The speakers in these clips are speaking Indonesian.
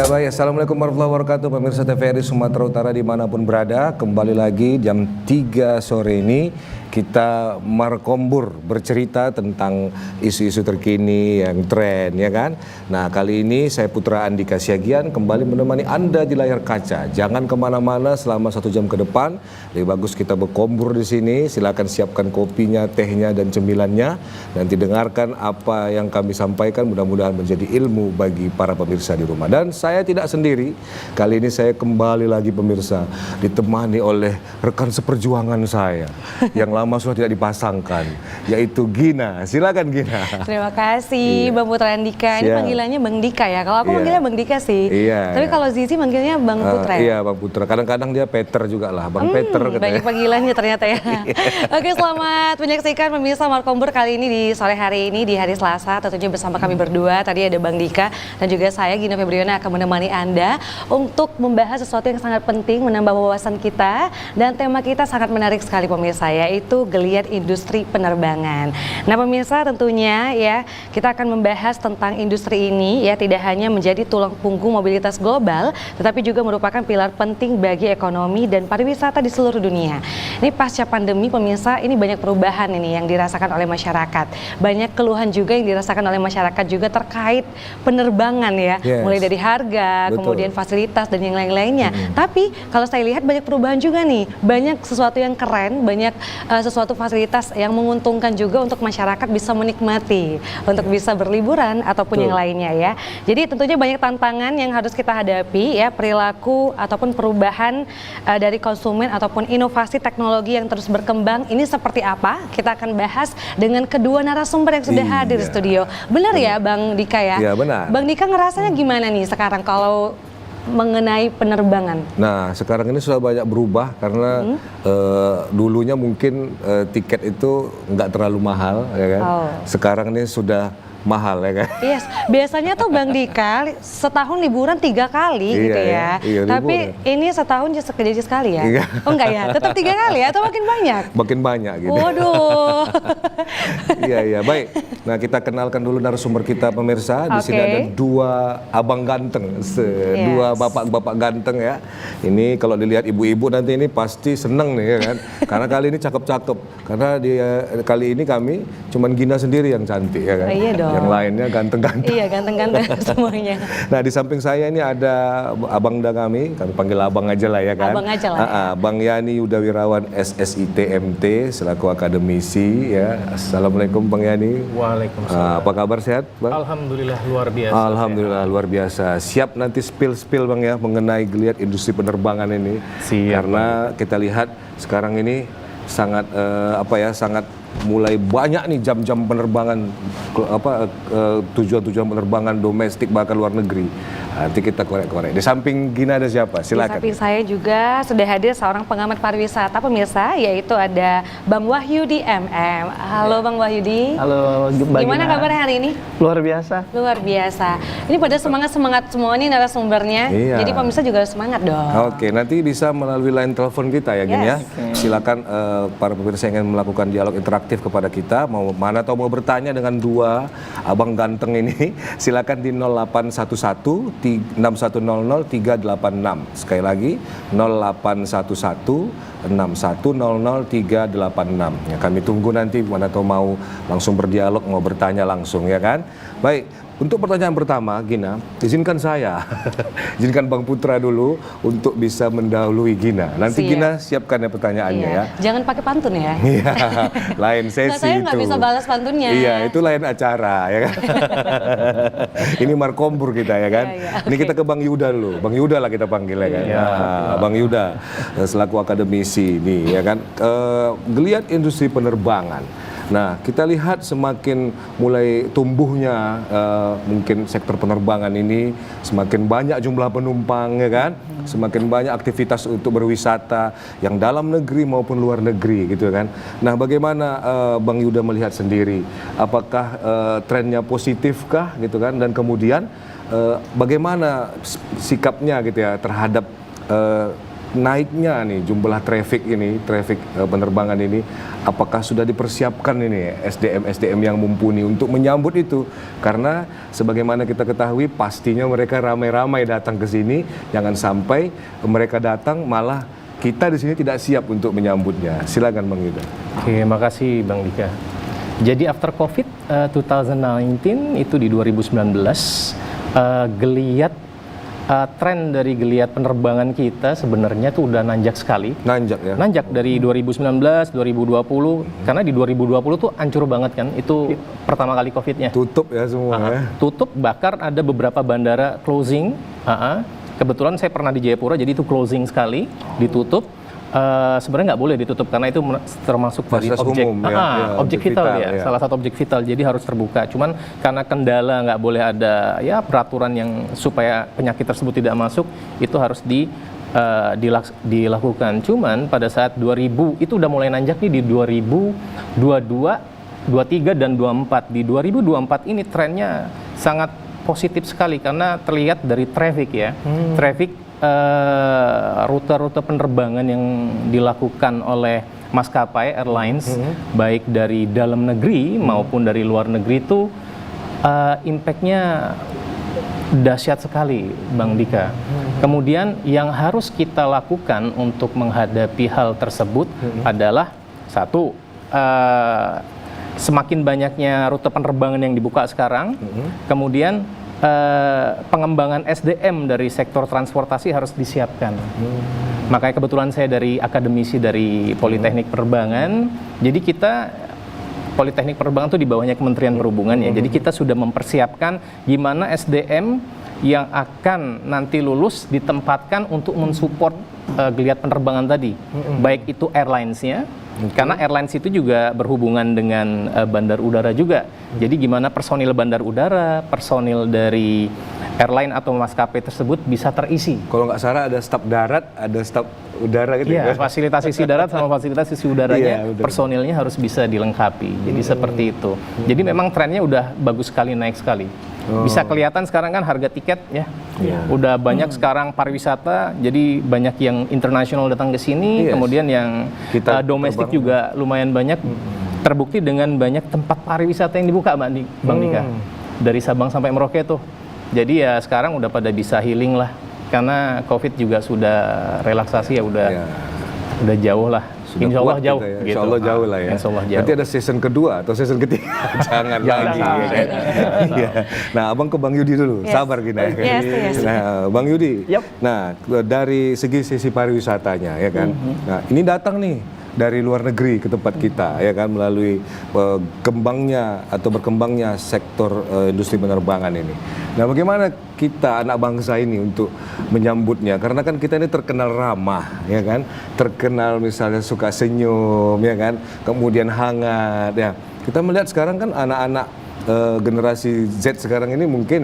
Ya baik, Assalamualaikum warahmatullahi wabarakatuh. Pemirsa TVRI Sumatera Utara dimanapun berada, kembali lagi jam 3 sore ini kita markombur bercerita tentang isu-isu terkini yang tren, ya kan. Nah, kali ini saya Putra Andika Siagian kembali menemani Anda di layar kaca. Jangan kemana-mana selama 1 jam ke depan. Lebih bagus kita berkombur di sini. Silakan siapkan kopinya, tehnya, dan cemilannya. Nanti dengarkan apa yang kami sampaikan. Mudah-mudahan menjadi ilmu bagi para pemirsa di rumah. Dan saya tidak sendiri. Kali ini saya kembali lagi pemirsa ditemani oleh rekan seperjuangan saya yang lama sudah tidak dipasangkan, yaitu Gina. Silakan Gina. Terima kasih Bang Putra Andika. Ini panggilannya Bang Dika ya. Kalau aku manggilnya Bang Dika sih. Tapi kalau Zizi manggilnya Bang Putra. Iya, Bang Putra. Kadang-kadang dia Peter juga lah, Bang Peter. Banyak panggilannya ternyata ya. Oke, selamat menyaksikan pemirsa Markombur kali ini di sore hari ini di hari Selasa. Tentunya bersama kami berdua. Tadi ada Bang Dika dan juga saya Gina Febriana akan menemani Anda untuk membahas sesuatu yang sangat penting, menambah wawasan kita, dan tema kita sangat menarik sekali pemirsa, yaitu geliat industri penerbangan. Nah pemirsa, tentunya ya kita akan membahas tentang industri ini ya, tidak hanya menjadi tulang punggung mobilitas global, tetapi juga merupakan pilar penting bagi ekonomi dan pariwisata di seluruh dunia. Ini pasca pandemi pemirsa, ini banyak perubahan ini yang dirasakan oleh masyarakat. Banyak keluhan juga yang dirasakan oleh masyarakat juga terkait penerbangan ya, mulai dari harga, kemudian fasilitas dan yang lain-lainnya. Tapi kalau saya lihat banyak perubahan juga nih, banyak sesuatu yang keren, banyak sesuatu fasilitas yang menguntungkan juga untuk masyarakat bisa menikmati, untuk bisa berliburan ataupun yang lainnya ya. Jadi tentunya banyak tantangan yang harus kita hadapi ya, perilaku ataupun perubahan dari konsumen ataupun inovasi teknologi yang terus berkembang. Ini seperti apa? Kita akan bahas dengan kedua narasumber yang sudah hadir di studio. Benar ya Bang Dika ya? Iya benar. Bang Dika ngerasanya gimana nih sekarang kalau mengenai penerbangan? Nah, sekarang ini sudah banyak berubah karena dulunya mungkin tiket itu nggak terlalu mahal, ya kan? Sekarang ini sudah mahal, ya kan? Yes, biasanya tuh Bang Dika setahun liburan 3 kali gitu ya. Tapi ini setahun jadi sekali ya? Oh enggak ya, tetap 3 kali atau makin banyak? Makin banyak gitu. Waduh. Iya, baik. Nah, kita kenalkan dulu narasumber kita pemirsa. Di sini ada 2 abang ganteng, 2 bapak-bapak ganteng ya. Ini kalau dilihat ibu-ibu nanti ini pasti seneng nih ya kan. Karena kali ini cakep-cakep. Karena kali ini kami cuman Gina sendiri yang cantik ya kan. Iya dong. Yang lainnya ganteng-ganteng. Iya, ganteng-ganteng semuanya. Nah, di samping saya ini ada abangda kami panggil abang aja lah ya kan. Abang aja lah. Bang Yani Yudawirawan SSITMT selaku akademisi ya. Assalamualaikum Bang Yani. Waalaikumsalam. Apa kabar, sehat Bang? Alhamdulillah luar biasa. Alhamdulillah sehat. Luar biasa. Siap nanti spill Bang ya mengenai geliat industri penerbangan ini. Siap. Karena kita lihat sekarang ini sangat sangat mulai banyak nih jam-jam penerbangan tujuan-tujuan penerbangan domestik bahkan luar negeri. Nanti kita korek-korek. Di samping Gina ada siapa? Silakan. Di samping saya juga sudah hadir seorang pengamat pariwisata pemirsa, yaitu ada Bang Wahyudi MM. Halo Bang Wahyudi. Halo Mbak Gimana Gina. kabar hari ini? Luar biasa. Luar biasa. Ini pada semangat semua nih narasumbernya. Iya. Jadi pemirsa juga harus semangat dong. Oke, nanti bisa melalui line telepon kita ya Gini ya. Silakan para pemirsa yang ingin melakukan dialog interaktif kepada kita, mau mana atau mau bertanya dengan 2 abang ganteng ini, silakan di 0811 6100 386. Sekali lagi 0811 6100 386. Ya, kami tunggu nanti mana tahu mau langsung berdialog, mau bertanya langsung ya kan. Baik, untuk pertanyaan pertama Gina, izinkan saya izinkan Bang Putra dulu untuk bisa mendahului Gina. Nanti Gina siapkan ya pertanyaannya ya. Jangan pakai pantun ya. Iya, lain sesi saya itu. nggak bisa balas pantunnya. Iya, itu lain acara ya kan. Ini markombur kita ya kan. Ini kita ke Bang Yuda dulu. Bang Yuda lah kita panggil ya kan. Bang Yuda selaku akademisi nih ya kan. Geliat industri penerbangan. Nah, kita lihat semakin mulai tumbuhnya mungkin sektor penerbangan ini, semakin banyak jumlah penumpang ya kan, semakin banyak aktivitas untuk berwisata yang dalam negeri maupun luar negeri gitu kan. Nah, bagaimana Bang Yuda melihat sendiri? Apakah trennya positifkah gitu kan? Dan kemudian bagaimana sikapnya gitu ya terhadap naiknya nih jumlah traffic penerbangan ini, apakah sudah dipersiapkan ini SDM yang mumpuni untuk menyambut itu? Karena sebagaimana kita ketahui pastinya mereka ramai-ramai datang ke sini, jangan sampai mereka datang malah kita di sini tidak siap untuk menyambutnya. Silakan Bang Yuda. Oke, makasih Bang Dika. Jadi after COVID 2019 itu di 2019 tren dari geliat penerbangan kita sebenarnya tuh udah nanjak sekali. Nanjak ya? Nanjak dari 2019, 2020, karena di 2020 tuh hancur banget kan, itu pertama kali COVID-nya. Tutup ya semua ya? Tutup, bahkan ada beberapa bandara closing. Kebetulan saya pernah di Jayapura, jadi itu closing sekali, ditutup. Sebenarnya nggak boleh ditutup karena itu termasuk dari Fasilitas objek umum, ya, objek vital ya, ya, salah satu objek vital, jadi harus terbuka. Cuman karena kendala nggak boleh ada ya peraturan yang supaya penyakit tersebut tidak masuk, itu harus dilakukan. Cuman pada saat 2000 itu udah mulai nanjak nih di 2022, 23 dan 24. Di 2024 ini trennya sangat positif sekali karena terlihat dari traffic ya. Traffic rute-rute penerbangan yang dilakukan oleh maskapai airlines baik dari dalam negeri maupun dari luar negeri itu impact-nya dahsyat sekali Bang Dika. Kemudian yang harus kita lakukan untuk menghadapi hal tersebut adalah satu, semakin banyaknya rute penerbangan yang dibuka sekarang, kemudian pengembangan SDM dari sektor transportasi harus disiapkan. Makanya kebetulan saya dari akademisi dari Politeknik Penerbangan, jadi kita Politeknik Penerbangan itu di bawahnya Kementerian Perhubungan ya. Jadi kita sudah mempersiapkan gimana SDM yang akan nanti lulus ditempatkan untuk mensupport geliat penerbangan tadi, baik itu airlines-nya. Karena airlines itu juga berhubungan dengan bandar udara juga. Jadi gimana personil bandar udara, personil dari airline atau maskapai tersebut bisa terisi. Kalau nggak salah ada staf darat, ada staf udara gitu ya. ya. Fasilitas sisi darat sama fasilitas sisi udaranya, personilnya harus bisa dilengkapi. Jadi seperti itu. Jadi memang trennya udah bagus sekali, naik sekali. Bisa kelihatan sekarang kan harga tiket ya. Udah banyak sekarang pariwisata, jadi banyak yang internasional datang ke sini, kemudian yang domestik juga lumayan banyak. Terbukti dengan banyak tempat pariwisata yang dibuka Bang Dika. Dari Sabang sampai Merauke tuh. Jadi ya sekarang udah pada bisa healing lah. Karena COVID juga sudah relaksasi ya, udah jauh lah. Insya Allah jauh. Ya. Gitu. Insya Allah jauh lah ya. Insya Allah jauh. Nanti ada season kedua atau season ketiga. Jangan lagi. Ya. Nah, Abang ke Bang Yudi dulu. Sabar gini. Nah, Bang Yudi. Nah, dari sisi pariwisatanya ya kan. Nah, ini datang nih dari luar negeri ke tempat kita ya kan, melalui berkembangnya sektor industri penerbangan ini. Nah, bagaimana kita anak bangsa ini untuk menyambutnya? Karena kan kita ini terkenal ramah ya kan, terkenal misalnya suka senyum ya kan, kemudian hangat ya. Kita melihat sekarang kan anak-anak generasi Z sekarang ini mungkin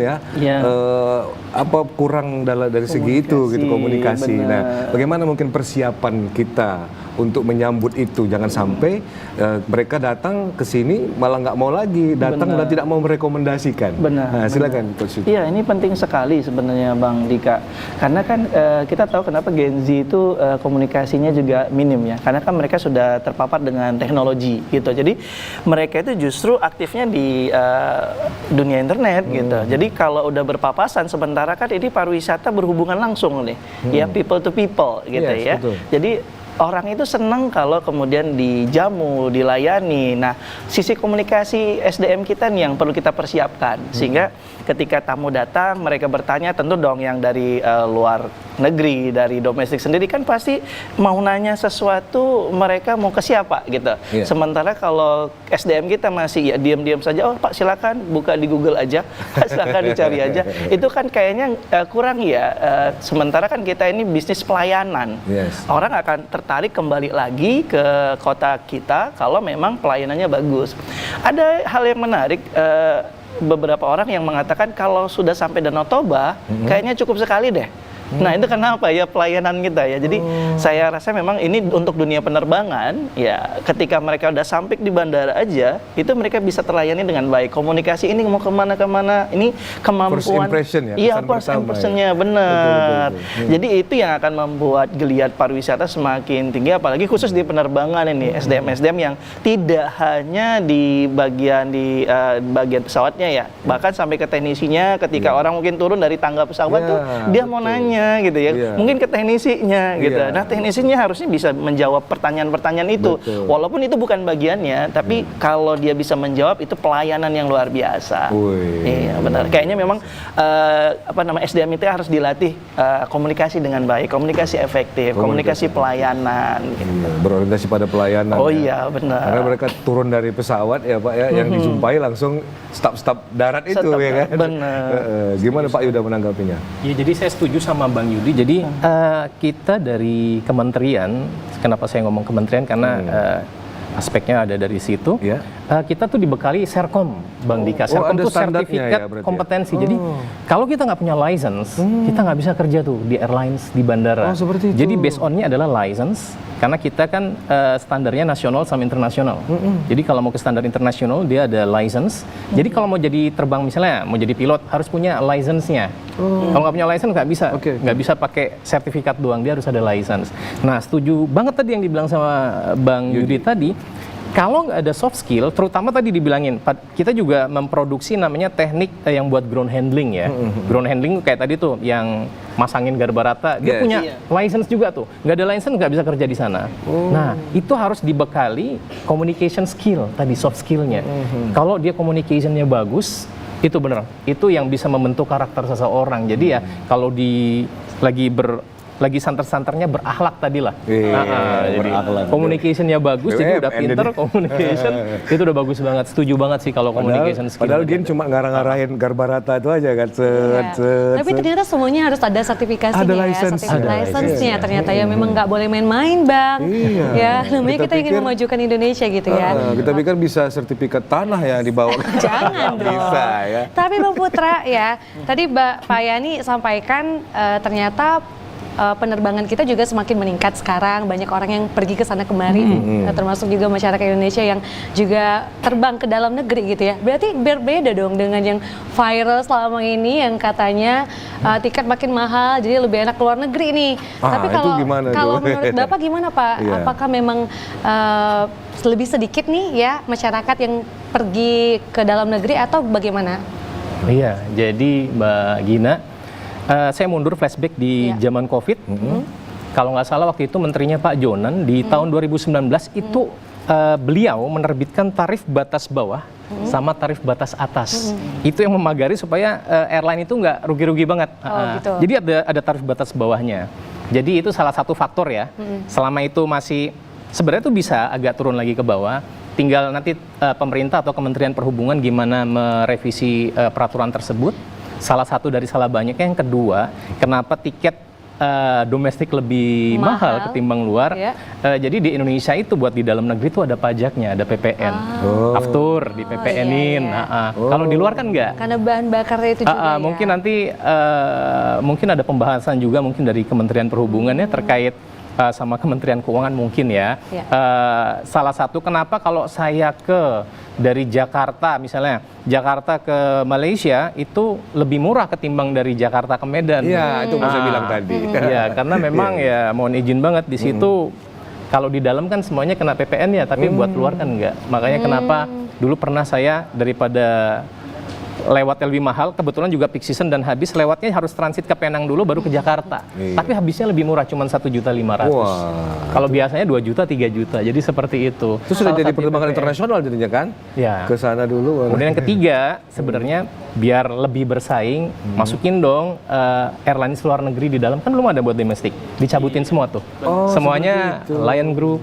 kurang dari segi itu gitu, komunikasi. Benar. Nah, bagaimana mungkin persiapan kita untuk menyambut itu, jangan sampai mereka datang ke sini malah nggak mau lagi datang dan tidak mau merekomendasikan. Nah, silakan Coach. Iya, ini penting sekali sebenarnya Bang Dika, karena kan kita tahu kenapa Gen Z itu komunikasinya juga minim ya, karena kan mereka sudah terpapar dengan teknologi gitu. Jadi mereka itu justru aktifnya di dunia internet gitu. Jadi kalau udah berpapasan, sementara kan ini pariwisata berhubungan langsung nih, ya people to people gitu ya. Betul. Jadi orang itu senang kalau kemudian dijamu, dilayani. Nah, sisi komunikasi SDM kita nih yang perlu kita persiapkan. Sehingga ketika tamu datang, mereka bertanya, tentu dong yang dari luar negeri, dari domestik sendiri kan pasti mau nanya sesuatu, mereka mau ke siapa gitu. Sementara kalau SDM kita masih ya diam-diam saja, oh Pak silakan buka di Google aja, silakan dicari aja. Itu kan kayaknya kurang ya. Sementara kan kita ini bisnis pelayanan. Orang akan tertarik kembali lagi ke kota kita kalau memang pelayanannya bagus. Ada hal yang menarik, beberapa orang yang mengatakan kalau sudah sampai Danau Toba, kayaknya cukup sekali deh Nah itu kenapa ya pelayanan kita ya. Jadi saya rasa memang ini untuk dunia penerbangan ya, ketika mereka udah sampai di bandara aja itu mereka bisa terlayani dengan baik. Komunikasi ini mau kemana-kemana, ini kemampuan. First impression ya, Iya, kesan first pertama impressionnya ya. benar. Betul. Jadi itu yang akan membuat geliat pariwisata semakin tinggi, apalagi khusus di penerbangan ini, SDM yang tidak hanya di bagian bagian pesawatnya ya, bahkan sampai ke teknisinya. Ketika orang mungkin turun dari tangga pesawat tuh dia mau nanya gitu ya, mungkin ke teknisinya gitu. Nah teknisinya harusnya bisa menjawab pertanyaan-pertanyaan itu, walaupun itu bukan bagiannya, tapi kalau dia bisa menjawab itu pelayanan yang luar biasa. Iya benar. Kayaknya memang SDM itu harus dilatih komunikasi dengan baik, komunikasi efektif, komunikasi pelayanan. Gitu. Berorientasi pada pelayanan. Oh iya benar. Karena mereka turun dari pesawat ya Pak ya, yang dijumpai langsung staf-staf darat itu ya kan. Benar. Gimana Pak Yuda menanggapinya? Ya, jadi saya setuju sama Bang Yudi. Jadi kita dari kementerian, kenapa saya ngomong kementerian karena aspeknya ada dari situ. Kita tuh dibekali Serkom, Bang Dika. Serkom ada tuh standarnya sertifikat ya, berarti kompetensi. Jadi kalau kita nggak punya license, kita nggak bisa kerja tuh di airlines, di bandara. Seperti itu. Jadi based on-nya adalah license. Karena kita kan standarnya nasional sama internasional. Jadi kalau mau ke standar internasional dia ada license. Jadi kalau mau jadi terbang misalnya, mau jadi pilot harus punya license-nya. Kalau nggak punya license nggak bisa, nggak bisa pakai sertifikat doang, dia harus ada license. Nah setuju banget tadi yang dibilang sama Bang Yudi tadi. Kalau nggak ada soft skill, terutama tadi dibilangin, kita juga memproduksi namanya teknik yang buat ground handling ya. Ground handling kayak tadi tuh, yang masangin garba rata, dia punya license juga tuh. Nggak ada license nggak bisa kerja di sana. Nah, itu harus dibekali communication skill, tadi soft skillnya. Kalau dia communicationnya bagus, itu bener. Itu yang bisa membentuk karakter seseorang. Jadi ya, kalau lagi santer-santernya berakhlak tadi lah. Jadi communicationnya bagus, jadi udah pinter communication, itu udah bagus banget. Setuju banget sih kalau communication skill. Padahal dia cuma ngarang-ngarahin garba rata itu aja kan. Tapi ternyata semuanya harus ada sertifikasinya, ada license-nya ternyata ya memang nggak boleh main-main Bang. Ya, namanya kita ingin memajukan Indonesia gitu ya. Kita pikir bisa sertifikat tanah yang dibawa. Jangan dong. Bisa ya. Tapi Bang Putra ya, tadi Pak Yani sampaikan ternyata penerbangan kita juga semakin meningkat sekarang, banyak orang yang pergi ke sana kemari, termasuk juga masyarakat Indonesia yang juga terbang ke dalam negeri gitu ya. Berarti berbeda dong dengan yang viral selama ini yang katanya tiket makin mahal, jadi lebih enak keluar negeri nih. Tapi kalau menurut Bapak gimana Pak? Apakah memang lebih sedikit nih ya masyarakat yang pergi ke dalam negeri atau bagaimana? Iya, jadi Mbak Gina, saya mundur flashback di zaman COVID. Kalau nggak salah waktu itu menterinya Pak Jonan di tahun 2019 itu beliau menerbitkan tarif batas bawah sama tarif batas atas. Itu yang memagari supaya airline itu nggak rugi-rugi banget. Gitu. Jadi ada tarif batas bawahnya. Jadi itu salah satu faktor ya. Selama itu masih sebenarnya itu bisa agak turun lagi ke bawah. Tinggal nanti pemerintah atau Kementerian Perhubungan gimana merevisi peraturan tersebut. Salah satu dari salah banyaknya. Yang kedua, kenapa tiket domestik lebih mahal ketimbang luar? Jadi di Indonesia itu buat di dalam negeri itu ada pajaknya, ada PPN, aftur di PPN-in. Kalau di luar kan enggak. Karena bahan bakarnya itu juga. Mungkin nanti mungkin ada pembahasan juga mungkin dari Kementerian Perhubungan ya terkait sama Kementerian Keuangan mungkin ya. Salah satu kenapa kalau saya dari Jakarta misalnya, Jakarta ke Malaysia itu lebih murah ketimbang dari Jakarta ke Medan. Iya, itu mau saya bilang tadi. Iya, karena memang ya mohon izin banget di situ kalau di dalam kan semuanya kena PPN ya, tapi buat luar kan enggak. Makanya kenapa dulu pernah saya daripada lewat lebih mahal, kebetulan juga peak season dan habis, lewatnya harus transit ke Penang dulu baru ke Jakarta. Tapi habisnya lebih murah, cuma 1.500.000. Kalau biasanya 2 juta, 3 juta. Jadi seperti itu. Itu sudah jadi penerbangan internasional jadinya kan? Ya. Ke sana dulu. Kemudian yang ketiga, sebenarnya biar lebih bersaing, masukin dong airlines luar negeri di dalam, kan belum ada buat domestik. Dicabutin semua tuh. Semuanya Lion Group.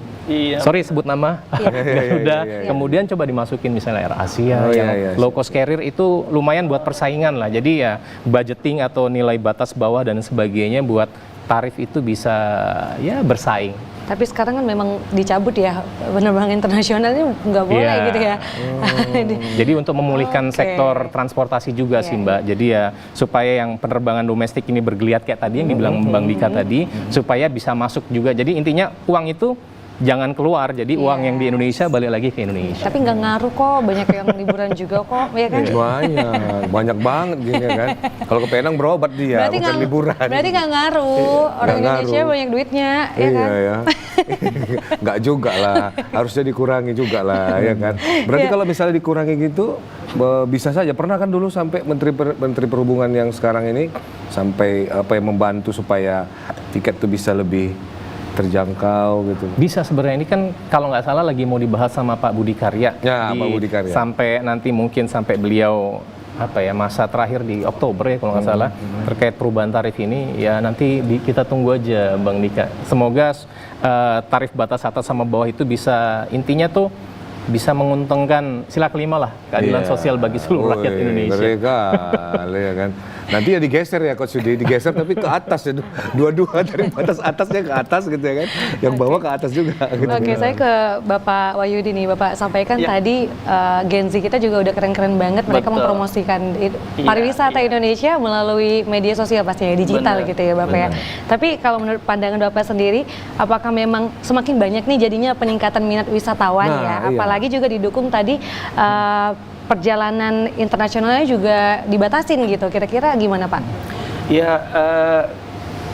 Sorry sebut nama. Garuda. Kemudian coba dimasukin misalnya Air Asia yang low cost carrier itu lumayan buat persaingan lah. Jadi ya budgeting atau nilai batas bawah dan sebagainya buat tarif itu bisa ya bersaing. Tapi sekarang kan memang dicabut ya, penerbangan internasional ini nggak boleh Iya. gitu ya. Jadi untuk memulihkan Oke. sektor transportasi juga sih Mbak. Jadi ya supaya yang penerbangan domestik ini bergeliat kayak tadi yang dibilang Bang Dika tadi, supaya bisa masuk juga. Jadi intinya uang itu jangan keluar. Jadi uang yang di Indonesia balik lagi ke Indonesia. Tapi nggak ngaruh kok, banyak yang liburan juga kok, ya kan? Banyak banget gini kan. Kalau ke Penang berobat dia, bukan nggak- liburan. Berarti nggak ngaruh, orang Nggak Indonesia ngaruh. banyak duitnya, ya kan? Iya ya. Nggak juga lah, harusnya dikurangi juga lah, ya kan. Berarti Iya. kalau misalnya dikurangi gitu, bisa saja. Pernah kan dulu sampai Menteri Perhubungan yang sekarang ini sampai membantu supaya tiket tuh bisa lebih terjangkau gitu. Bisa sebenarnya, ini kan kalau nggak salah lagi mau dibahas sama Pak Budi Karya. Ya, Pak Budi Karya. Sampai nanti mungkin sampai beliau masa terakhir di Oktober ya kalau nggak salah, terkait perubahan tarif ini ya nanti kita tunggu aja Bang Dika. Semoga tarif batas atas sama bawah itu bisa, intinya tuh bisa menguntungkan sila kelima lah, keadilan Iya. sosial bagi seluruh rakyat Woi, Indonesia. Mereka, ya kan. Nanti ya digeser ya Coach Sudi, digeser tapi ke atas ya. Dua-dua dari batas atasnya ke atas gitu ya kan. Yang bawah ke atas juga gitu. Oke, saya ke Bapak Wahyudi nih. Bapak sampaikan Ya. tadi Gen Z kita juga udah keren-keren banget. Mereka Betul. mempromosikan Iya, pariwisata Indonesia melalui media sosial pastinya, digital Benar, gitu ya Bapak ya. Tapi kalau menurut pandangan Bapak sendiri, apakah memang semakin banyak nih jadinya peningkatan minat wisatawan Nah, ya? iya. Apalagi juga didukung tadi perjalanan internasionalnya juga dibatasin gitu. Kira-kira gimana Pak? Ya,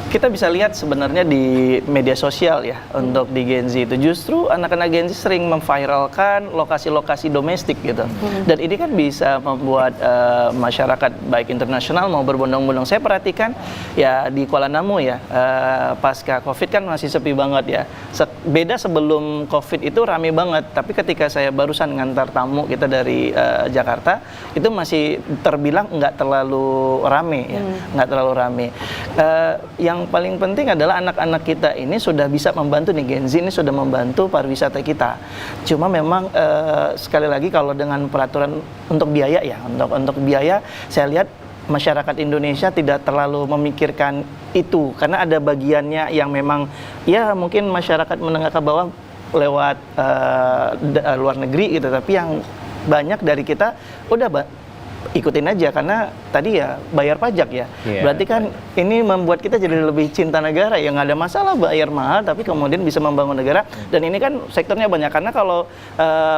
kita bisa lihat sebenarnya di media sosial ya untuk di Gen Z itu justru anak-anak Gen Z sering memviralkan lokasi-lokasi domestik gitu. Dan ini kan bisa membuat masyarakat baik internasional mau berbondong-bondong. Saya perhatikan ya di Kuala Namu ya, pasca Covid kan masih sepi banget ya. Beda sebelum Covid itu rame banget, tapi ketika saya barusan ngantar tamu kita dari Jakarta, itu masih terbilang nggak terlalu rame ya, nggak terlalu rame. Yang paling penting adalah anak-anak kita ini sudah bisa membantu nih, Gen Z ini sudah membantu pariwisata kita. Cuma memang sekali lagi kalau dengan peraturan untuk biaya ya, untuk biaya saya lihat masyarakat Indonesia tidak terlalu memikirkan itu karena ada bagiannya yang memang ya mungkin masyarakat menengah ke bawah lewat luar negeri gitu, tapi yang banyak dari kita udah ikutin aja karena tadi ya bayar pajak ya. Iya, Berarti kan ini membuat kita jadi lebih cinta negara ya, nggak ada masalah bayar mahal tapi kemudian bisa membangun negara. Dan ini kan sektornya banyak karena kalau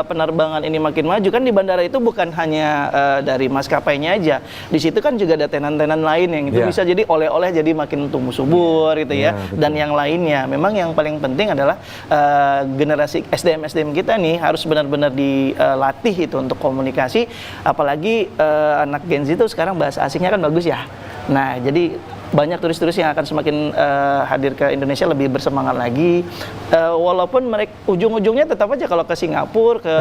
penerbangan ini makin maju kan di bandara itu bukan hanya dari maskapainya aja. Di situ kan juga ada tenan-tenan lain yang itu Iya. bisa jadi oleh-oleh jadi makin tumbuh subur gitu ya. Betul. Dan yang lainnya memang yang paling penting adalah generasi SDM kita nih harus benar-benar dilatih itu untuk komunikasi, apalagi anak Gen Z itu sekarang bahasa asingnya kan bagus ya. Nah, jadi banyak turis-turis yang akan semakin hadir ke Indonesia lebih bersemangat lagi. Walaupun mereka ujung-ujungnya tetap aja kalau ke Singapura, ke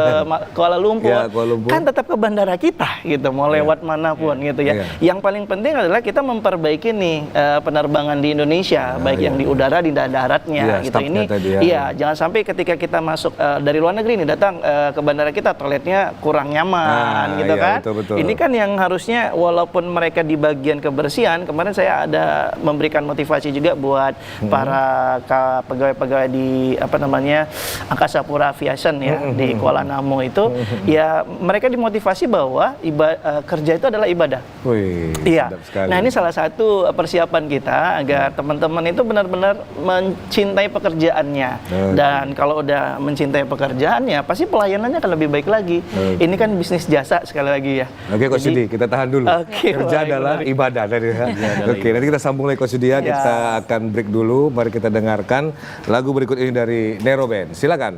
Kuala Lumpur, Ya, Kuala Lumpur. kan tetap ke bandara kita gitu, mau lewat manapun gitu ya. Iya. Yang paling penting adalah kita memperbaiki nih penerbangan di Indonesia, baik iya. yang di udara, di daratnya Iya, gitu. stafnya Ini tadi ya. iya, jangan sampai ketika kita masuk dari luar negeri nih datang ke bandara kita toiletnya kurang nyaman Nah, gitu iya, kan. betul-betul. Ini kan yang harusnya walaupun mereka di bagian kebersihan, kemarin saya ada memberikan motivasi juga buat para pegawai-pegawai di Angkasa Pura Aviation ya di Kuala Namu itu ya mereka dimotivasi bahwa kerja itu adalah ibadah. Wih, Iya. sedap sekali. Nah, ini salah satu persiapan kita agar teman-teman itu benar-benar mencintai pekerjaannya. Dan kalau udah mencintai pekerjaannya, pasti pelayanannya akan lebih baik lagi. Ini kan bisnis jasa sekali lagi ya. Oke, Coach Jadi- Sudi, kita tahan dulu. Oke, Kerja baik, adalah baik. ibadah tadi ya. Oke, nanti kita sambung lagi Coach Sudi ya. Ya. Kita akan break dulu. Mari kita dengarkan lagu berikut ini dari Nero Band. Silakan.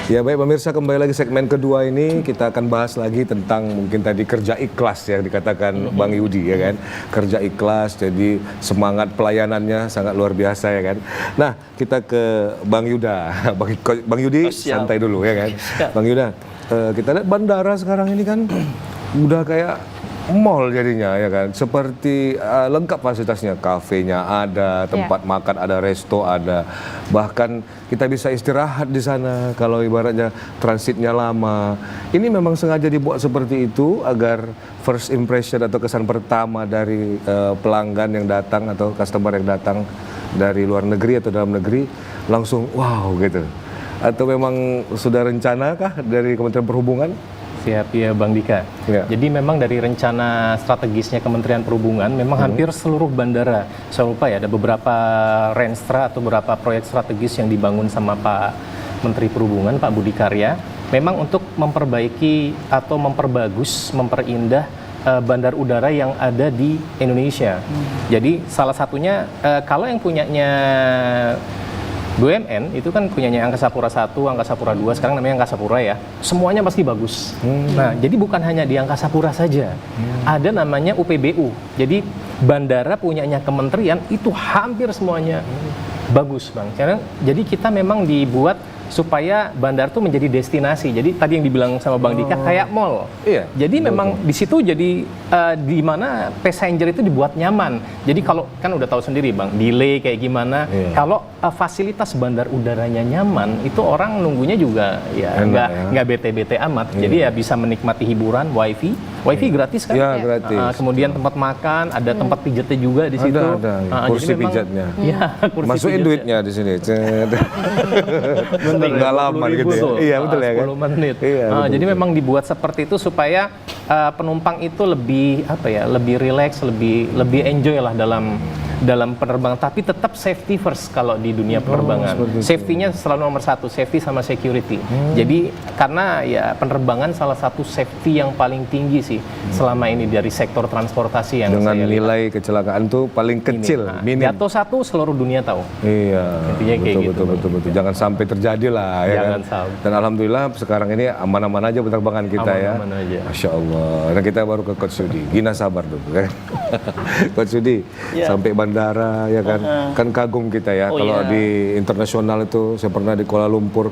Ya baik pemirsa, kembali lagi segmen kedua ini kita akan bahas lagi tentang mungkin tadi kerja ikhlas yang dikatakan Bang Yudi ya kan. Kerja ikhlas, jadi semangat pelayanannya sangat luar biasa ya kan. Nah kita ke Bang Yuda, Bang Yudi Siap. santai dulu ya kan. Bang Yuda, kita lihat bandara sekarang ini kan udah kayak mall jadinya ya kan, seperti lengkap fasilitasnya, kafenya ada, tempat makan ada, resto ada, bahkan kita bisa istirahat di sana kalau ibaratnya transitnya lama. Ini memang sengaja dibuat seperti itu agar first impression atau kesan pertama dari pelanggan yang datang atau customer yang datang dari luar negeri atau dalam negeri langsung wow gitu. Atau memang sudah rencana kah dari Kementerian Perhubungan? Siap ya Bang Dika. Ya. Jadi memang dari rencana strategisnya Kementerian Perhubungan memang hampir seluruh bandara, saya lupa ya ada beberapa Renstra atau beberapa proyek strategis yang dibangun sama Pak Menteri Perhubungan Pak Budi Karya, memang untuk memperbaiki atau memperbagus, memperindah bandar udara yang ada di Indonesia. Jadi salah satunya kalau yang punyanya BUMN itu kan punyanya Angkasa Pura I, Angkasa Pura II, sekarang namanya Angkasa Pura ya. Semuanya pasti bagus. Nah, jadi bukan hanya di Angkasa Pura saja. Ada namanya UPBU. Jadi bandara punyanya kementerian itu hampir semuanya bagus, Bang. Jadi kita memang dibuat supaya bandar tuh menjadi destinasi. Jadi tadi yang dibilang sama Bang Dika kayak mall. Iya. Jadi memang di situ jadi di mana passenger itu dibuat nyaman. Jadi kalau kan udah tahu sendiri Bang, delay kayak gimana. Iya. Kalau fasilitas bandar udaranya nyaman, itu orang nunggunya juga ya Enak, nggak bete-bete amat. Jadi ya bisa menikmati hiburan, wifi gratis kan? Ya, gratis. Kemudian tempat makan, ada tempat pijatnya juga di situ. Ada. Kursi Jadi memang- pijatnya. Iya, kursi Masukin pijatnya. duitnya di sini. Nggak lama gitu ya. tuh. Iya betul ya kan. 10 menit. Iya, betul, Jadi betul. memang dibuat seperti itu supaya penumpang itu lebih lebih rileks, lebih enjoy lah dalam penerbangan, tapi tetap safety first kalau di dunia penerbangan. Safety-nya selalu nomor satu, safety sama security. Jadi karena ya penerbangan salah satu safety yang paling tinggi sih selama ini dari sektor transportasi yang Dengan saya lihat. nilai kecelakaan tuh paling kecil, Nah, minim. jatuh satu seluruh dunia tahu. Iya, Intinya kayak gitu. betul. Jangan sampai terjadi lah, ya Jangan kan. sampai. Dan alhamdulillah sekarang ini aman-aman aja penerbangan kita Aman-aman ya. aja. Masya Allah. Nah kita baru ke Coach Sudi. Gina sabar dulu kan. Coach Sudi, Ya. sampai bandara ya kan. Kan kagum kita ya. Oh, Kalau iya. di internasional itu, saya pernah di Kuala Lumpur.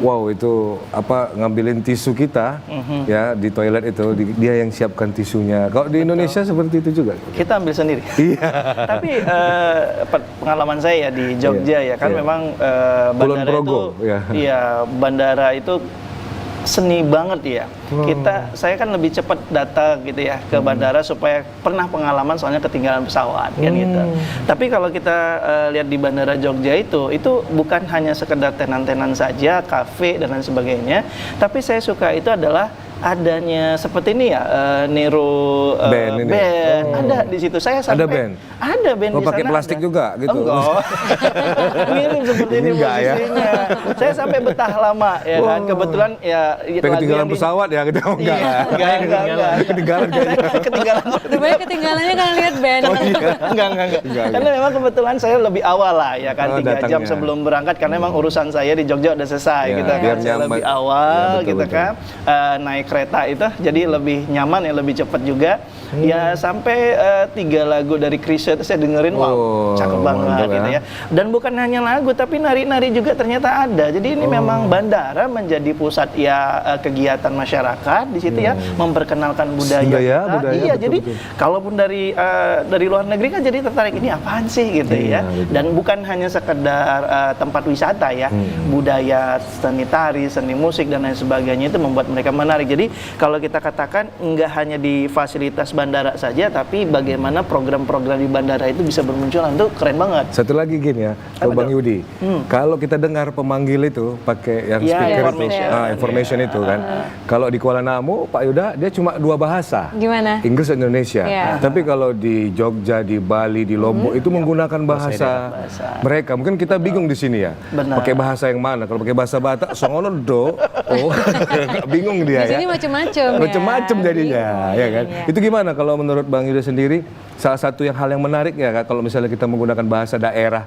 Wow itu ngambilin tisu kita ya di toilet itu, dia yang siapkan tisunya. Kalau di Indonesia seperti itu juga. Kita ambil sendiri. Iya. Tapi pengalaman saya ya di Jogja ya kan Iya. memang Kulon bandara Progo, itu ya. iya bandara itu seni banget ya. Saya kan lebih cepat datang gitu ya ke bandara supaya pernah pengalaman soalnya ketinggalan pesawat kan gitu. Tapi kalau kita lihat di bandara Jogja itu bukan hanya sekedar tenan-tenan saja, kafe dan lain sebagainya, tapi saya suka itu adalah adanya seperti ini ya Nero Band ini. band. Ada di situ. Saya sampai Ada band? Ada band Oh, di pakai sana plastik ada. juga gitu? Enggak. Mirip seperti ini Enggak ya? posisinya. Saya sampai betah lama ya kan. Kebetulan ya Pengen ketinggalan pesawat ya gitu. Enggak lah. Enggak. Ketinggalan kayaknya. Ketinggalan. Sebenarnya ketinggalannya kan lihat band. Enggak. Karena memang kebetulan saya lebih awal lah ya kan, Oh, 3 jam datangnya. sebelum berangkat karena memang urusan saya di Jogja udah selesai Ya, gitu kan. biar Saya nyaman. lebih awal Ya, betul, gitu betul. kan. Naik kereta itu jadi lebih nyaman ya, lebih cepat juga. Ya sampai 3 lagu dari Chrisye itu saya dengerin, wow, Oh, cakep banget mantap gitu ya. ya. Dan bukan hanya lagu tapi nari-nari juga ternyata ada. Jadi ini memang bandara menjadi pusat ya kegiatan masyarakat di situ ya, memperkenalkan budaya kita. Budaya, Iya, betul, jadi betul. kalaupun dari luar negeri kan jadi tertarik, ini apaan sih gitu Iya, ya. betul. Dan bukan hanya sekedar tempat wisata ya, budaya, seni tari, seni musik dan lain sebagainya itu membuat mereka menarik. Jadi kalau kita katakan nggak hanya di fasilitas bandara saja, tapi bagaimana program-program di bandara itu bisa bermunculan, itu keren banget. Satu lagi gini ya, ke Apa Bang tuh? Yudi. Kalau kita dengar pemanggil itu pakai yang Ya, speaker information. itu, information itu kan. Kalau di Kuala Namu, Pak Yuda dia cuma 2 bahasa. Gimana? Inggris dan Indonesia. Iya. Tapi kalau di Jogja, di Bali, di Lombok itu menggunakan bahasa mereka. Mungkin kita bingung di sini ya. Benar. Pakai bahasa yang mana? Kalau pakai bahasa Batak, songono do. Oh, bingung dia Di ya. sini macam-macam ya. Macem-macem jadinya, ya kan? Iya. Itu gimana kalau menurut Bang Yuda sendiri? Salah satu hal yang menarik ya, Kak, kalau misalnya kita menggunakan bahasa daerah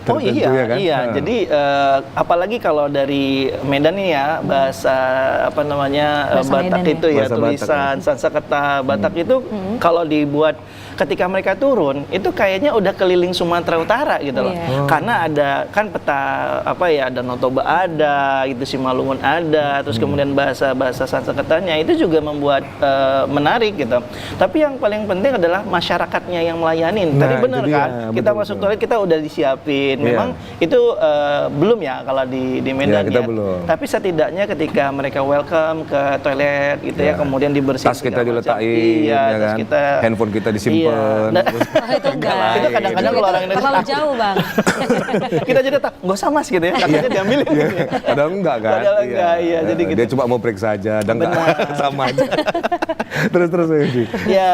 Oh tertentu iya, ya kan? iya. Jadi apalagi kalau dari Medan nih ya, bahasa apa namanya Bahasa Batak Medan itu ya, Bahasa Batak, tulisan Sanskerta Batak itu kalau dibuat ketika mereka turun itu kayaknya udah keliling Sumatera Utara gitu loh. Iya. Karena ada kan peta apa ya, ada Notoba ada, gitu Simalungun ada, terus kemudian bahasa Sanskertanya itu juga membuat menarik gitu. Tapi yang paling penting adalah masyarakatnya yang melayanin. Nah, Tadi benar itu dia, kan? Kita betul, masuk betul. toilet kita udah disiapin. Iya. Memang itu belum ya kalau di Medan Iya, kita ya. belum. Tapi setidaknya ketika mereka welcome ke toilet gitu ya, Iya. kemudian dibersihin Tas kita segala macam. diletakin, iya, ya tas kan? kita, Handphone kita disimpan. Iya. Nah, Oh, itu enggak. Itu kadang-kadang kalau orang Indonesia terlalu takut. jauh, Bang. kita jadi tak nggak usah mas gitu ya, takutnya diambilin. Iya, gitu ya. padahal enggak kan? Padahal enggak, iya. Jadi gitu. Dia cuma mau periksa aja, dan enggak sama aja. Terus sih. Ya.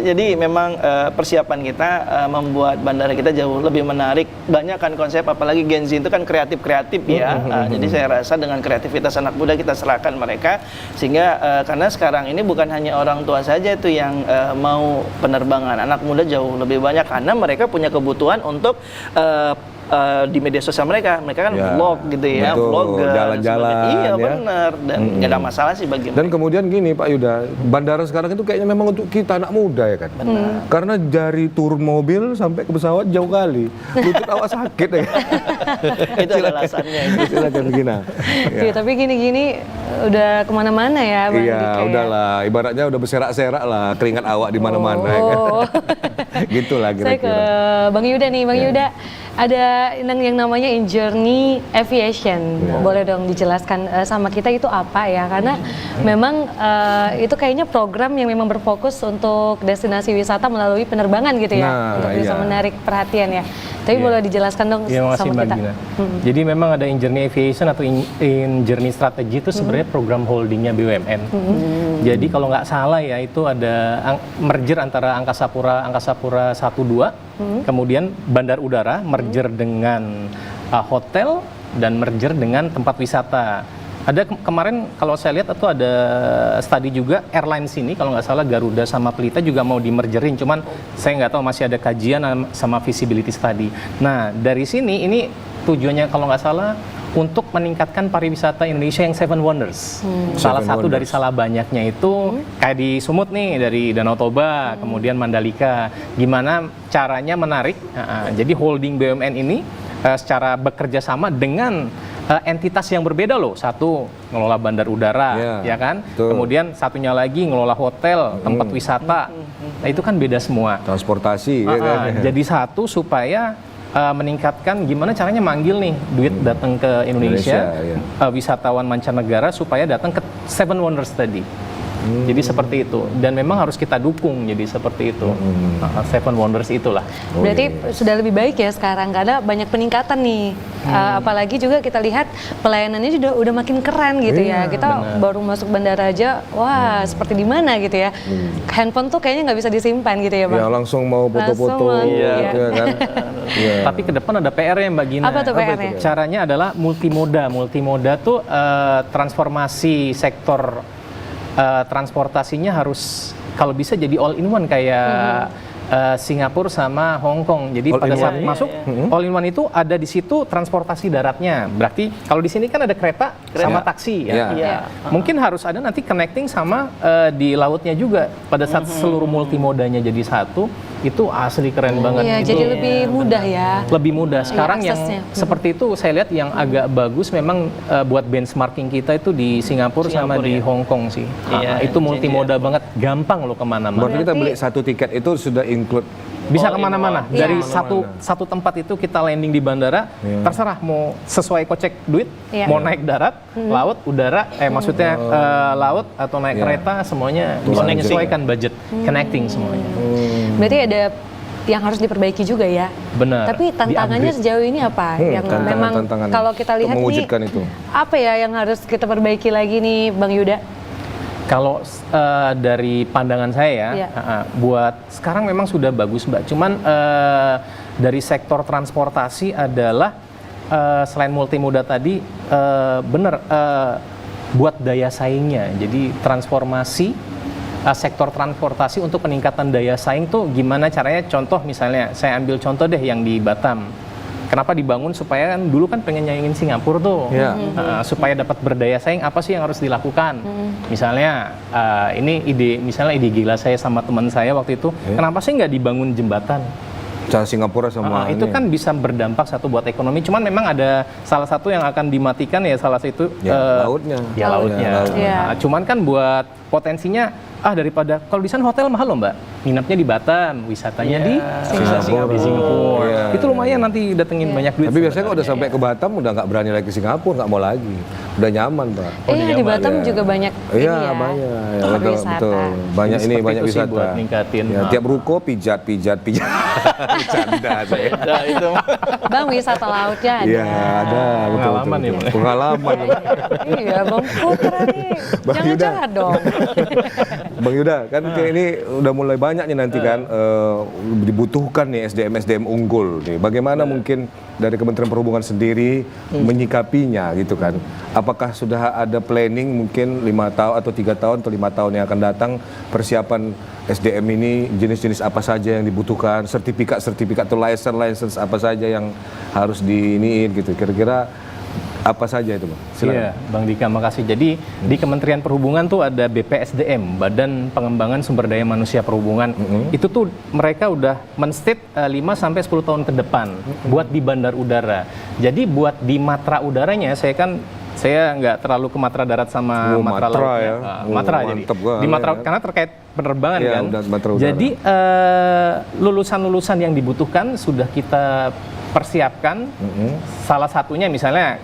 Jadi memang persiapan kita membuat bandara kita jauh lebih menarik. Banyak kan konsep, apalagi Gen Z itu kan kreatif ya. Jadi saya rasa dengan kreativitas anak muda kita serahkan mereka, sehingga karena sekarang ini bukan hanya orang tua saja itu yang mau penerbangan, anak muda jauh lebih banyak karena mereka punya kebutuhan untuk di media sosial mereka kan Ya, vlog gitu ya, betul, vlogger, dan jalan-jalan, sebagainya. Iya ya. benar, dan nggak ada masalah sih bagi Dan mereka. kemudian gini Pak Yuda, bandara sekarang itu kayaknya memang untuk kita anak muda ya kan? Karena dari turun mobil sampai ke pesawat jauh kali. Lutut awak sakit ya. Itu adalah alasannya. Silakan Gina. Iya, tapi gini-gini udah kemana-mana ya, Bang Iya, Dika ya. udahlah. Ibaratnya udah berserak-serak lah, keringat awak di mana-mana ya kan. Oh. Gitulah Saya ke kira-kira. Bang Yuda nih, Bang Yuda. Ada yang namanya In-Journey Aviation. Ya. Boleh dong dijelaskan sama kita itu apa ya? Karena memang itu kayaknya program yang memang berfokus untuk destinasi wisata melalui penerbangan gitu ya, Nah, untuk bisa iya. menarik perhatian ya. Tapi Iya. boleh dijelaskan dong Iya, makasih sama Mbak kita. Gina. Jadi memang ada In-Journey Aviation atau In-Journey Strategy itu sebenarnya program holdingnya BUMN. Jadi kalau nggak salah ya itu ada merger antara Angkasa Pura 1-2, kemudian bandar udara merger dengan hotel dan merger dengan tempat wisata. Ada kemarin kalau saya lihat itu ada studi juga airlines ini kalau nggak salah Garuda sama Pelita juga mau di mergerin, cuman saya nggak tahu masih ada kajian sama feasibility study. Nah dari sini ini tujuannya kalau nggak salah untuk meningkatkan pariwisata Indonesia yang Seven Wonders. Salah Seven satu dari Wonders. salah banyaknya itu kayak di Sumut nih, dari Danau Toba, kemudian Mandalika. Gimana caranya menarik? Jadi holding BUMN ini secara bekerja sama dengan entitas yang berbeda loh. Satu ngelola bandar udara, Ya, ya kan? betul. Kemudian satunya lagi ngelola hotel, tempat wisata. Nah itu kan beda semua. Transportasi ya kan. Jadi satu supaya meningkatkan gimana caranya manggil nih duit datang ke Indonesia, Indonesia, wisatawan mancanegara supaya datang ke Seven Wonders tadi. Jadi seperti itu, dan memang harus kita dukung jadi seperti itu. Seven Wonders itulah. Berarti sudah lebih baik ya sekarang karena banyak peningkatan nih. Apalagi juga kita lihat pelayanannya udah makin keren gitu ya. Kita baru masuk bandara aja, wah seperti di mana gitu ya. Handphone tuh kayaknya nggak bisa disimpan gitu ya, Bang. Ya langsung mau foto-foto Langsung, gitu iya. ya kan. Iya. Tapi ke depan ada PR ya Mbak Gina. Apa tuh PR-nya? Caranya adalah multimoda. Multimoda tuh transformasi sektor transportasinya harus kalau bisa jadi all in one kayak Singapura sama Hong Kong. Jadi All pada in saat one. masuk all in one itu ada di situ transportasi daratnya. Berarti kalau di sini kan ada kereta sama taksi ya. Iya. Iya. Mungkin harus ada nanti connecting sama di lautnya juga. Pada saat seluruh multimodanya jadi satu, itu asli keren banget. Iya, Itu jadi lebih mudah ya. lebih mudah. Sekarang yang aksesnya. seperti itu saya lihat yang agak bagus memang buat benchmarking kita itu di Singapura sama Singapura, di ya. Hong Kong sih. Iya, Itu multimoda banget, gampang lo kemana-mana. Berarti kita Berarti- beli satu tiket itu sudah include. Bisa all in kemana-mana. one. Dari Iya. satu tempat itu kita landing di bandara, terserah mau sesuai kocek duit, Iya. mau naik darat, laut, udara, maksudnya laut atau naik Iya. kereta, semuanya bisa Connecting. menyesuaikan budget, connecting semuanya. Berarti ada yang harus diperbaiki juga ya. Benar. Tapi tantangannya Di-upgrade. sejauh ini apa? Yang memang tantangan kalau kita untuk lihat nih, mewujudkan itu. apa ya yang harus kita perbaiki lagi nih, Bang Yuda? Kalau dari pandangan saya, Iya. buat sekarang memang sudah bagus Mbak. Cuman dari sektor transportasi adalah selain multimoda tadi, benar buat daya saingnya. Jadi transformasi sektor transportasi untuk peningkatan daya saing tuh gimana caranya? Contoh misalnya, saya ambil contoh deh yang di Batam. Kenapa dibangun? Supaya kan dulu kan pengen nyaingin Singapura tuh. Iya. Supaya dapat berdaya saing, apa sih yang harus dilakukan? Misalnya ini misalnya ide gila saya sama teman saya waktu itu, kenapa sih nggak dibangun jembatan? Cara Singapura sama Itu ini. kan bisa berdampak satu buat ekonomi. Cuman memang ada salah satu yang akan dimatikan ya, salah satu lautnya. Ya lautnya. Ya, laut. Iya. Nah, cuman kan buat potensinya daripada kalau di sana hotel mahal loh Mbak, nginapnya di Batam, wisatanya di Singapura. Iya. Itu lumayan nanti datengin banyak duit. Tapi biasanya kalau udah sampai ke Batam udah nggak berani lagi ke Singapura, nggak mau lagi. Udah nyaman, Pak. Di Batam juga banyak ini Iya, ya. banyak. Ya, tempat betul, wisata. betul. Banyak Jadi ini seperti banyak itu sih wisata. buat ningkatin. Ya, tiap ruko pijat. Bercanda saya. Nah, itu Bang, wisata lautnya ada. Iya, ada. Betul, Pengalaman betul, ya, betul. Pak. Pengalaman. Iya, Bang Putra nih. Bang Jangan Yuda. jahat dong. Bang Yuda, kan kayak ini udah mulai banyak nih nanti kan dibutuhkan nih SDM unggul nih. Bagaimana mungkin dari Kementerian Perhubungan sendiri menyikapinya gitu kan? Apakah sudah ada planning mungkin 5 tahun atau 3 tahun atau 5 tahun yang akan datang persiapan SDM ini jenis-jenis apa saja yang dibutuhkan, sertifikat atau license apa saja yang harus diiniin gitu. Kira-kira apa saja itu, Bang? Silakan. Iya, Bang Dika, makasih. Jadi di Kementerian Perhubungan tuh ada BPSDM, Badan Pengembangan Sumber Daya Manusia Perhubungan. Itu tuh mereka udah men-state 5 sampai 10 tahun ke depan buat di bandar udara. Jadi buat di matra udaranya saya nggak terlalu ke matra darat sama matra Matra lautnya. ya. Matra jadi. Mantep banget Di matra ya. karena terkait penerbangan Iya, kan. udah matra udara. Jadi lulusan-lulusan yang dibutuhkan sudah kita persiapkan. Salah satunya misalnya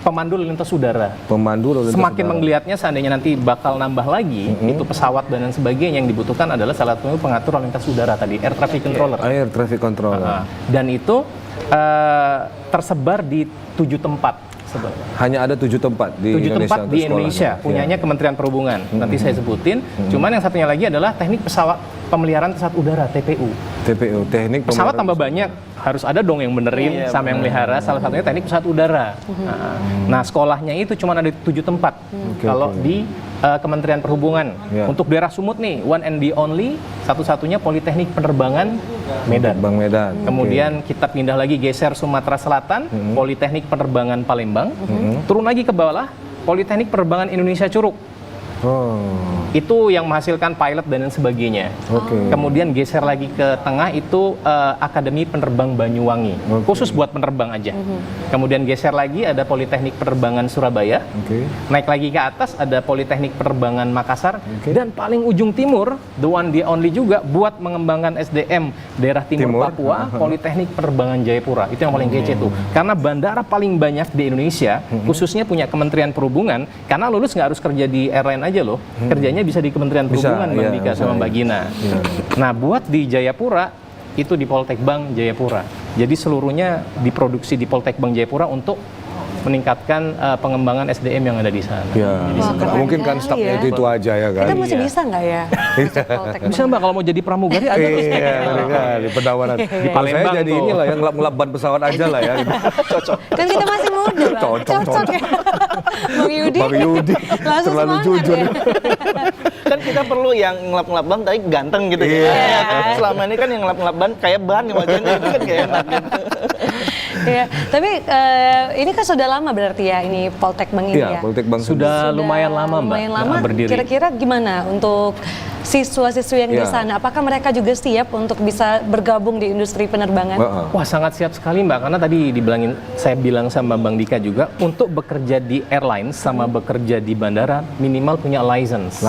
pemandu lalu lintas udara. Pemandu lalu lintas Semakin udara. menggeliatnya seandainya nanti bakal nambah lagi, itu pesawat dan lain sebagainya yang dibutuhkan adalah salah satu pengatur lalu lintas udara tadi, air traffic controller. Air traffic controller. Dan itu tersebar di 7 tempat. Hanya ada 7 tempat di 7 Indonesia. tempat untuk di sekolahnya. Indonesia, punyanya Kementerian Perhubungan. Nanti saya sebutin. Cuman yang satunya lagi adalah teknik pesawat pemeliharaan pesawat udara (TPU). TPU, teknik Pesawat pemeliharaan tambah banyak, harus ada dong yang benerin sama yang melihara. Salah satunya teknik pesawat udara. Nah, sekolahnya itu cuma ada 7 tempat. Kalau di Kementerian Perhubungan. Ya. Untuk daerah Sumut nih, one and the only, satu-satunya Politeknik Penerbangan Medan. Bang Medan. Kemudian kita pindah lagi geser Sumatera Selatan, Politeknik Penerbangan Palembang. Turun lagi ke bawah, Politeknik Penerbangan Indonesia Curug. Oh, Itu yang menghasilkan pilot dan lain sebagainya. oke. Kemudian geser lagi ke tengah itu Akademi Penerbang Banyuwangi, khusus buat penerbang aja. Kemudian geser lagi ada Politeknik Penerbangan Surabaya. Oke. Naik lagi ke atas ada Politeknik Penerbangan Makassar. Dan paling ujung timur, the one the only juga buat mengembangkan SDM daerah timur, Timur. Papua, Politeknik Penerbangan Jayapura. Itu yang paling kece tuh. Karena bandara paling banyak di Indonesia, khususnya punya Kementerian Perhubungan, karena lulus nggak harus kerja di airline aja loh. Kerjanya bisa di Kementerian Bisa, Perhubungan, Bang iya, Dika bisa, sama iya. Mbak Gina. Nah, buat di Jayapura, itu di Poltek Bank Jayapura. Jadi seluruhnya diproduksi di Poltek Bank Jayapura untuk meningkatkan pengembangan SDM yang ada di sana. Ya, Wah, keren mungkin kan sekali stafnya ya. itu aja ya kan. Kita masih Iya. bisa nggak ya? Masuk Poltek Bisa Mbak kalau mau jadi pramugari ada terus. Iya, bener kali penawaran. Di Palembang saya jadi tuh. inilah yang ngelap-ngelap ban pesawat aja lah ya. Cocok. Kan kita masih muda, Bang. Cocok. ya. Bang Yudi. Bang Yudi Langsung terlalu semangat jujur. ya. kan kita perlu yang ngelap-ngelap ban tapi ganteng gitu Iya. ya. Selama ini kan yang ngelap-ngelap ban kayak ban nih wajahnya itu kan kayak enak gitu. Iya, tapi ini kan sudah lama berarti ya ini Poltek Bank ini Iya, ya. Politek Bang Sudah lumayan lama Mbak Lumayan lama. berdiri. Kira-kira gimana untuk siswa-siswi yang di Iya. sana? Apakah mereka juga siap untuk bisa bergabung di industri penerbangan? Heeh. Wah, sangat siap sekali Mbak, karena tadi saya bilang sama Bang Dika juga, untuk bekerja di airline sama bekerja di bandara minimal punya license.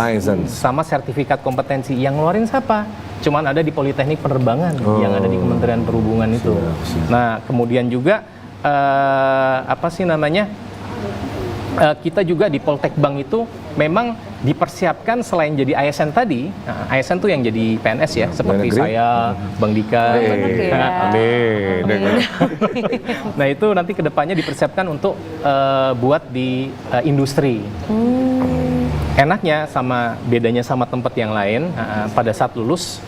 Sama sertifikat kompetensi. Yang ngeluarin siapa? Cuman ada di Politeknik Penerbangan yang ada di Kementerian Perhubungan itu. Nah, kemudian juga kita juga di Poltek Bank itu memang dipersiapkan selain jadi ASN tadi. Nah, ASN tuh yang jadi PNS ya, seperti negeri. saya, Bang Dika. negeri ya. Amin. Nah, itu nanti kedepannya dipersiapkan untuk buat di industri. Enaknya bedanya sama tempat yang lain, pada saat lulus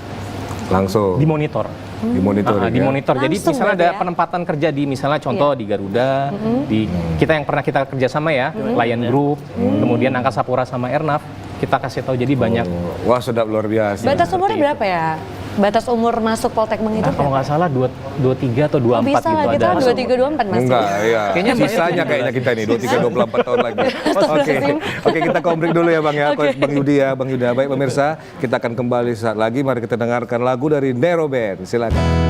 Langsung dimonitor. dimonitor. Dimonitor. Jadi Langsung misalnya ada berarti ya? penempatan kerja di misalnya contoh di Garuda, di kita yang pernah kita kerjasama ya, Lion Group, kemudian Angkasa Pura sama Airnav, kita kasih tahu jadi banyak. Wah, sedap luar biasa. Batas umurnya berapa ya? batas umur masuk Poltekbang itu Nah, kalau nggak salah 23 atau 24 bisa gitu lah, kita ada. 23-24 Mas. Enggak, iya. Kayaknya Sisanya kayaknya kita nih 23 24 tahun lagi. Oke. Oke, kita komplek dulu ya Bang ya. Oke. Bang Yudi ya, Bang Yuda. Baik pemirsa, kita akan kembali saat lagi. Mari kita dengarkan lagu dari Nero Band. Silakan.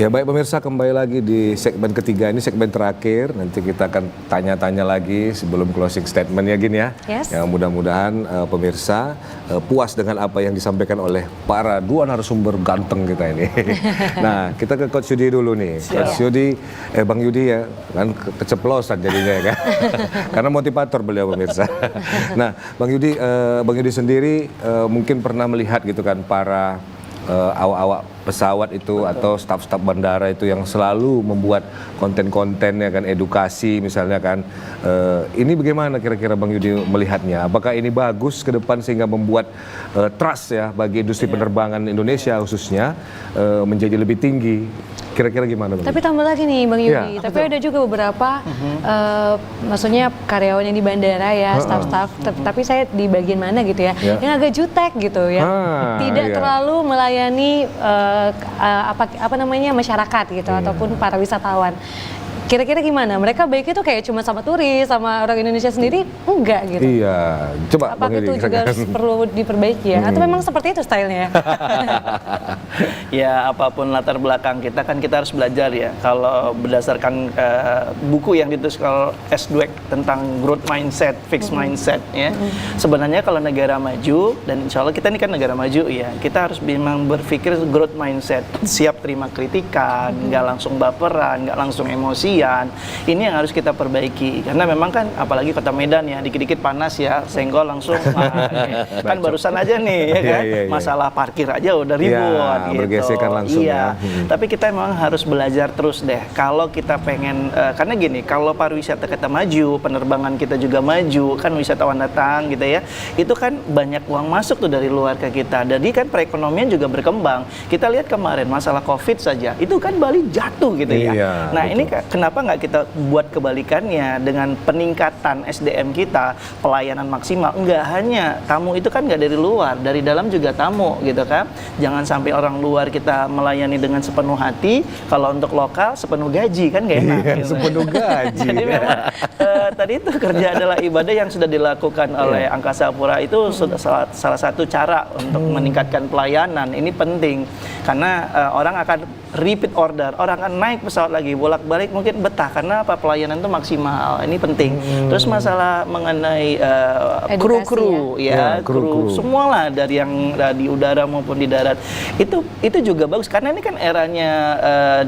Ya baik pemirsa, kembali lagi di segmen ketiga, ini segmen terakhir. Nanti kita akan tanya-tanya lagi sebelum closing statement ya Gin ya. Yes. Yang mudah-mudahan pemirsa puas dengan apa yang disampaikan oleh para dua narasumber ganteng kita ini. Nah, kita ke Coach Yudi dulu nih. Coach Yudi, Bang Yudi ya, kan keceplosan jadinya ya kan. Karena motivator beliau pemirsa. Nah, Bang Yudi sendiri mungkin pernah melihat gitu kan para awak-awak pesawat itu atau staf-staf bandara itu yang selalu membuat konten-konten ya kan, edukasi misalnya kan. Ini bagaimana kira-kira Bang Yudi melihatnya? Apakah ini bagus ke depan sehingga membuat trust ya bagi industri penerbangan Indonesia khususnya menjadi lebih tinggi? Kira-kira gimana Bang? Tapi tambah lagi nih Bang Yudi, Ya, tapi ada juga beberapa, maksudnya karyawan yang di bandara ya, staff-staff, tapi saya di bagian mana gitu ya, yang agak jutek gitu ya, tidak terlalu melayani apa namanya masyarakat gitu, ataupun para wisatawan. Kira-kira gimana? Mereka baiknya tuh kayak cuma sama turis, sama orang Indonesia sendiri, enggak gitu. Iya, coba Apakah Bang Yudi, itu juga harus perlu diperbaiki ya? Atau memang seperti itu stylenya ya? Ya apapun latar belakang kita kan kita harus belajar ya. Kalau berdasarkan buku yang ditulis kalau S. Dweck tentang growth mindset, fixed mindset ya. Sebenarnya kalau negara maju, dan insya Allah kita ini kan negara maju ya, kita harus memang berpikir growth mindset, siap terima kritikan, nggak langsung baperan, nggak langsung emosian. Ini yang harus kita perbaiki karena memang kan apalagi kota Medan ya, dikit-dikit panas ya, senggol langsung kan barusan aja nih ya kan, masalah parkir aja udah ribut gitu. Bergesekan langsung ya. Tapi kita memang harus belajar terus deh. Kalau kita pengen, karena gini, kalau pariwisata kita maju, penerbangan kita juga maju, kan wisatawan datang gitu ya, itu kan banyak uang masuk tuh dari luar ke kita. Jadi kan perekonomian juga berkembang. Kita lihat kemarin masalah COVID saja, itu kan Bali jatuh gitu ya. Iya, Nah betul. ini kenapa nggak kita buat kebalikannya dengan peningkatan SDM kita, pelayanan maksimal. Nggak hanya tamu itu kan nggak dari luar, dari dalam juga tamu gitu kan. Jangan sampai orang luar kita melayani dengan sepenuh hati, kalau untuk lokal sepenuh gaji kan nggak enak. Iya, gitu. sepenuh gaji. Jadi memang tadi itu kerja adalah ibadah yang sudah dilakukan oleh Angkasa Pura itu sudah salah satu cara untuk meningkatkan pelayanan. Ini penting karena orang akan repeat order, orang akan naik pesawat lagi bolak-balik mungkin betah karena apa, pelayanan itu maksimal. Ini penting. Terus masalah mengenai kru-kru kru semualah dari yang di udara maupun di darat itu juga bagus karena ini kan eranya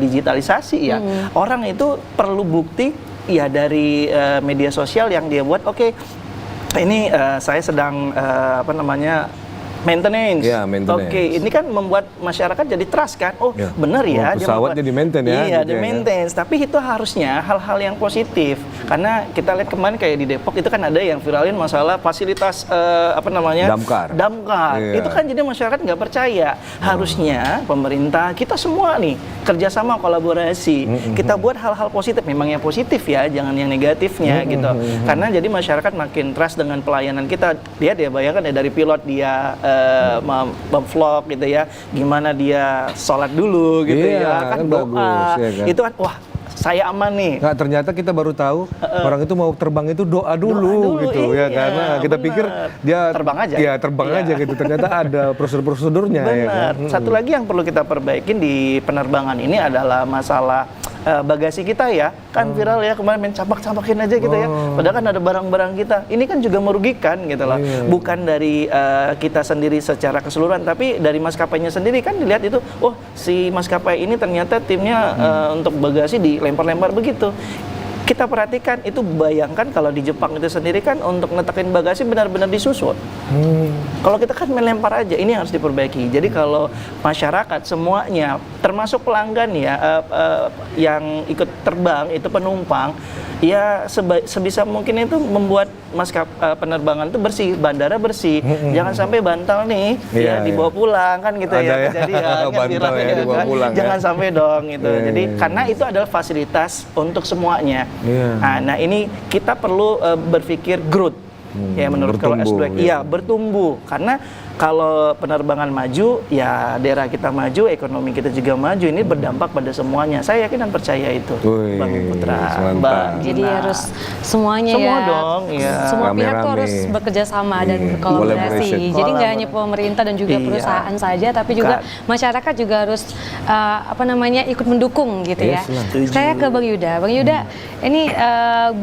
digitalisasi ya. Orang itu perlu bukti ya dari media sosial yang dia buat. Oke, ini saya sedang maintenance. Ya, maintenance. Oke, ini kan membuat masyarakat jadi trust kan. Oh, benar ya. Pesawatnya di maintenance ya. Iya, gitu di maintenance. Tapi itu harusnya hal-hal yang positif. Karena kita lihat kemarin kayak di Depok itu kan ada yang viralin masalah fasilitas Damkar. Itu kan jadi masyarakat nggak percaya. Harusnya pemerintah kita semua nih kerjasama kolaborasi. Kita buat hal-hal positif. Memang yang positif ya, jangan yang negatifnya gitu. Karena jadi masyarakat makin trust dengan pelayanan kita. Lihat ya, bayangkan ya dari pilot dia memvlog gitu ya, gimana dia sholat dulu gitu ya, kan doa bagus, ya kan? itu kan wah saya aman nih. Nah, ternyata kita baru tahu orang itu mau terbang itu doa dulu gitu ya, karena kita pikir dia terbang aja. Ya, terbang aja gitu. Ternyata ada prosedur-prosedurnya ya. Benar. Kan? Satu lagi yang perlu kita perbaikin di penerbangan ini adalah masalah bagasi kita ya. Kan viral ya kemarin main campak-campakin aja gitu ya. Padahal kan ada barang-barang kita. Ini kan juga merugikan gitu loh. Bukan dari kita sendiri secara keseluruhan, tapi dari maskapainya sendiri kan dilihat itu, oh si maskapai ini ternyata timnya untuk bagasi dilempar-lempar begitu. Kita perhatikan itu, bayangkan kalau di Jepang itu sendiri kan untuk ngetakin bagasi benar-benar disusun. Kalau kita kan melempar aja, ini harus diperbaiki. Jadi kalau masyarakat semuanya, termasuk pelanggan ya, yang ikut terbang itu penumpang, ya sebisa mungkin itu membuat penerbangan itu bersih, bandara bersih. Jangan sampai bantal nih ya dibawa pulang kan gitu. Ada ya. Jadi kan bantal ya dibawa pulang. Jangan sampai dong gitu. Jadi karena itu adalah fasilitas untuk semuanya. Iya. Nah, ini kita perlu berpikir growth. Ya menurut kalau bertumbuh, S2 iya bertumbuh, karena kalau penerbangan maju ya daerah kita maju, ekonomi kita juga maju, ini berdampak pada semuanya. Saya yakin dan percaya itu. Wih, Bang Putra, mantap. Mbak Jadi Gina. harus semuanya Semua ya. dong, iya. Semua pihak tuh Rame-rame. harus bekerja sama dan Iya, berkolaborasi. collaboration. Jadi nggak hanya pemerintah dan juga Iya. perusahaan saja, tapi juga masyarakat juga harus ikut mendukung gitu ya. Yes lah. Saya ke Bang Yuda. Bang Yuda, ini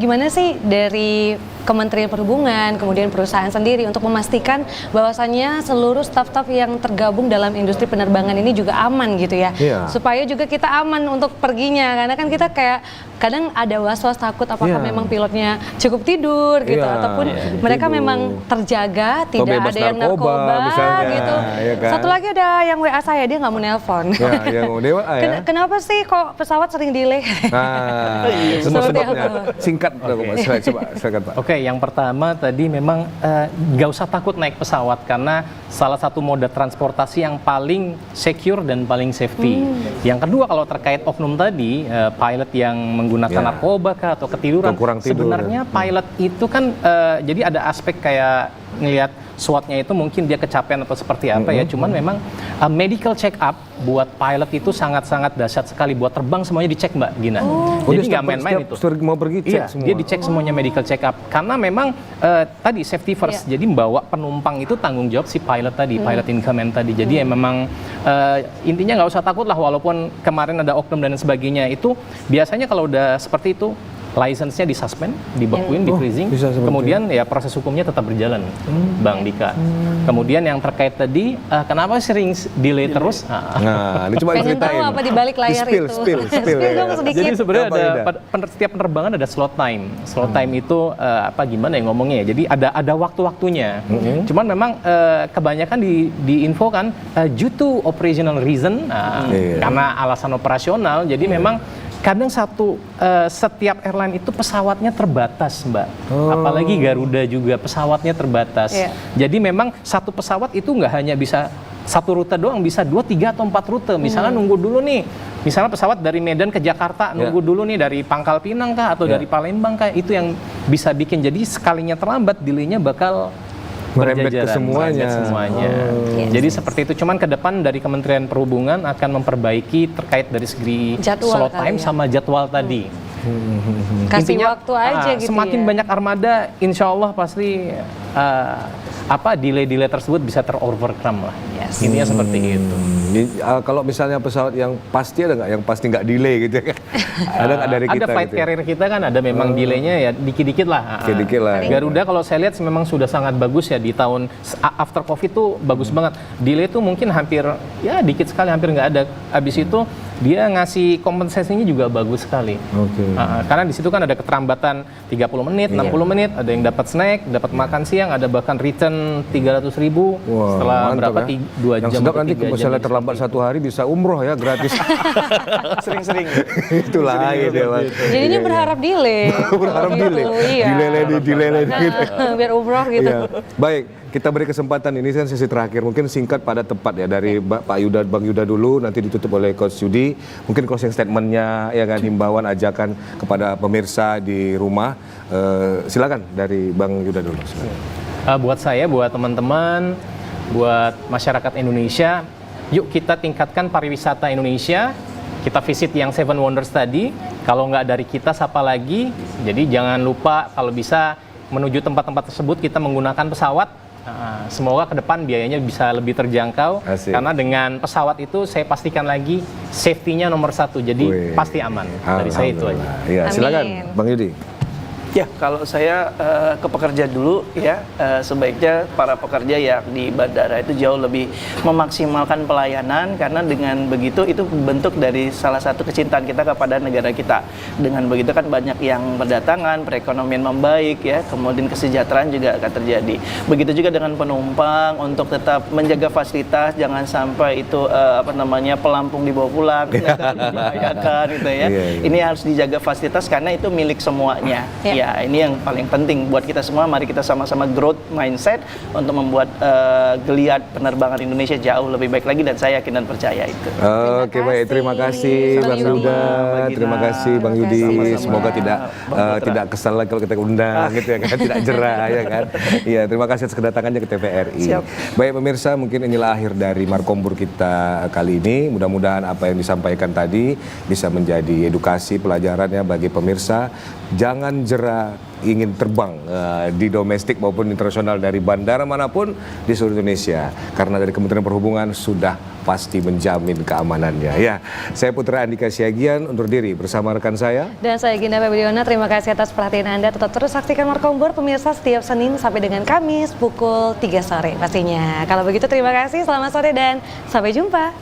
gimana sih dari Kementerian Perhubungan, kemudian perusahaan sendiri untuk memastikan bahwasannya seluruh staf-staf yang tergabung dalam industri penerbangan ini juga aman gitu ya. Iya. Supaya juga kita aman untuk perginya, karena kan kita kayak kadang ada was-was takut apakah Iya. memang pilotnya cukup tidur gitu, Iya, ataupun cukup mereka tidur. memang terjaga, tidak bebas ada yang narkoba, narkoba misalnya, gitu. ya kan? Satu lagi ada yang WA saya, dia nggak mau nelpon. Ya, yang dewa ya. Kenapa sih kok pesawat sering delay? Nah, semua Seperti sebabnya. apa? Singkat, coba silakan Pak. Oke, yang pertama tadi memang nggak usah takut naik pesawat karena salah satu moda transportasi yang paling secure dan paling safety. Yang kedua kalau terkait oknum tadi, pilot yang menggunakan Ya. narkoba kah atau ketiduran, Atau kurang tidur, sebenarnya pilot itu kan jadi ada aspek kayak ngelihat SWOT-nya itu mungkin dia kecapean atau seperti apa ya. Cuman memang medical check up buat pilot itu sangat-sangat dahsyat sekali. Buat terbang semuanya dicek Mbak Gina. Jadi nggak main-main itu. Mau pergi cek Iya, semua. dia dicek semuanya medical check up karena memang tadi safety first. Jadi membawa penumpang itu tanggung jawab si pilot tadi, pilot in command tadi. Jadi ya memang intinya nggak usah takut lah walaupun kemarin ada oknum dan sebagainya itu biasanya kalau udah seperti itu license-nya disuspend, dibekuin, di freezing, bisa seperti kemudian ya proses hukumnya tetap berjalan, Bang Dika. Kemudian yang terkait tadi, kenapa sering delay terus? Nah, ini coba Pengen ceritain. tahu apa di balik layar Spill, itu. Spill Spill dong ya. sedikit. Jadi sebenarnya Apa, ada setiap penerbangan ada slot time. Slot time itu gimana ya ngomongnya ya? Jadi ada waktu-waktunya. Cuman memang kebanyakan diinfokan due to operational reason, Iya. karena alasan operasional. Jadi memang kadang setiap airline itu pesawatnya terbatas, Mbak. Apalagi Garuda juga pesawatnya terbatas. Iya. Jadi memang satu pesawat itu nggak hanya bisa satu rute doang, bisa 2, 3 atau 4 rute. Misalnya nunggu dulu nih, misalnya pesawat dari Medan ke Jakarta, nunggu dulu nih dari Pangkal Pinang kah atau dari Palembang kah, itu yang bisa bikin jadi sekalinya terlambat, delaynya bakal Merembet ke berjajaran, semuanya. merembet semuanya. Jadi seperti itu. Cuman ke depan dari Kementerian Perhubungan akan memperbaiki terkait dari segi Jadwal slot kali time ya. sama jadwal tadi. Kasih Intinya, waktu aja gitu semakin ya. banyak armada, insya Allah pasti delay-delay tersebut bisa ter-overcome lah. Yes. Intinya seperti itu. Kalau misalnya pesawat yang pasti ada nggak yang pasti nggak delay gitu ya? Ada nggak dari kita? Ada flight gitu ya? carrier kita kan ada memang delaynya ya dikit-dikit lah. Dikit-dikit lah. Garuda kalau saya lihat memang sudah sangat bagus ya di tahun after Covid tuh bagus banget. Delay tuh mungkin hampir ya dikit sekali, hampir nggak ada. Habis itu dia ngasih kompensasinya juga bagus sekali. Oke. Karena di situ kan ada keterlambatan 30 menit, 60 menit, ada yang dapat snack, dapat makan siang, ada bahkan return 300.000 Wah, setelah mantap berapa ya. 2 Yang jam sedap atau nanti 3 jam. misalnya terlambat satu hari bisa umroh ya gratis. Sering-sering. Itulah dia. Mas. Jadinya berharap delay. Berharap Kalau delay. gitu, Iya. Delay gitu. Biar umroh gitu. Iya. Baik, kita beri kesempatan ini kan sesi terakhir. Mungkin singkat pada tepat ya dari Pak Yuda, Bang Yuda dulu, nanti ditutup oleh Coach Yudi. Mungkin closing statementnya ya kan, himbauan, ajakan kepada pemirsa di rumah. Silakan dari Bang Yuda dulu. Buat saya, buat teman-teman, buat masyarakat Indonesia, yuk kita tingkatkan pariwisata Indonesia. Kita visit yang Seven Wonders tadi. Kalau nggak dari kita, siapa lagi? Jadi jangan lupa kalau bisa menuju tempat-tempat tersebut kita menggunakan pesawat. Semoga ke depan biayanya bisa lebih terjangkau. Asik. Karena dengan pesawat itu saya pastikan lagi safety-nya nomor 1. Jadi Wih. pasti aman. Dari saya itu aja. Iya, silakan Amin. Bang Yudi. Ya, kalau saya ke pekerja dulu ya, sebaiknya para pekerja yang di bandara itu jauh lebih memaksimalkan pelayanan, karena dengan begitu itu bentuk dari salah satu kecintaan kita kepada negara kita. Dengan begitu kan banyak yang berdatangan, perekonomian membaik ya, kemudian kesejahteraan juga akan terjadi. Begitu juga dengan penumpang untuk tetap menjaga fasilitas, jangan sampai itu pelampung dibawa pulang, membahayakan gitu ya. Iya. Ini harus dijaga fasilitas karena itu milik semuanya. Iya. Ya, ini yang paling penting buat kita semua. Mari kita sama-sama growth mindset untuk membuat geliat penerbangan Indonesia jauh lebih baik lagi, dan saya yakin dan percaya itu. Oke, baik, terima kasih Bang Bang Yudi. Yuda, terima kasih Bang Yudi. Sama-sama. Semoga tidak kesal lagi kalau kita undang gitu ya kan, tidak jerah ya kan. Iya, terima kasih atas kedatangannya ke TVRI. Siap. Baik pemirsa, mungkin inilah akhir dari Markombur kita kali ini. Mudah-mudahan apa yang disampaikan tadi bisa menjadi edukasi pelajaran ya bagi pemirsa. Jangan jerah ingin terbang di domestik maupun internasional dari bandara manapun di seluruh Indonesia, karena dari Kementerian Perhubungan sudah pasti menjamin keamanannya ya. Saya Putra Andika Siagian undur diri bersama rekan saya. Dan saya Gina Febriana, terima kasih atas perhatian Anda. Tetap terus saksikan Markombur pemirsa setiap Senin sampai dengan Kamis pukul 3 sore pastinya. Kalau begitu terima kasih, selamat sore dan sampai jumpa.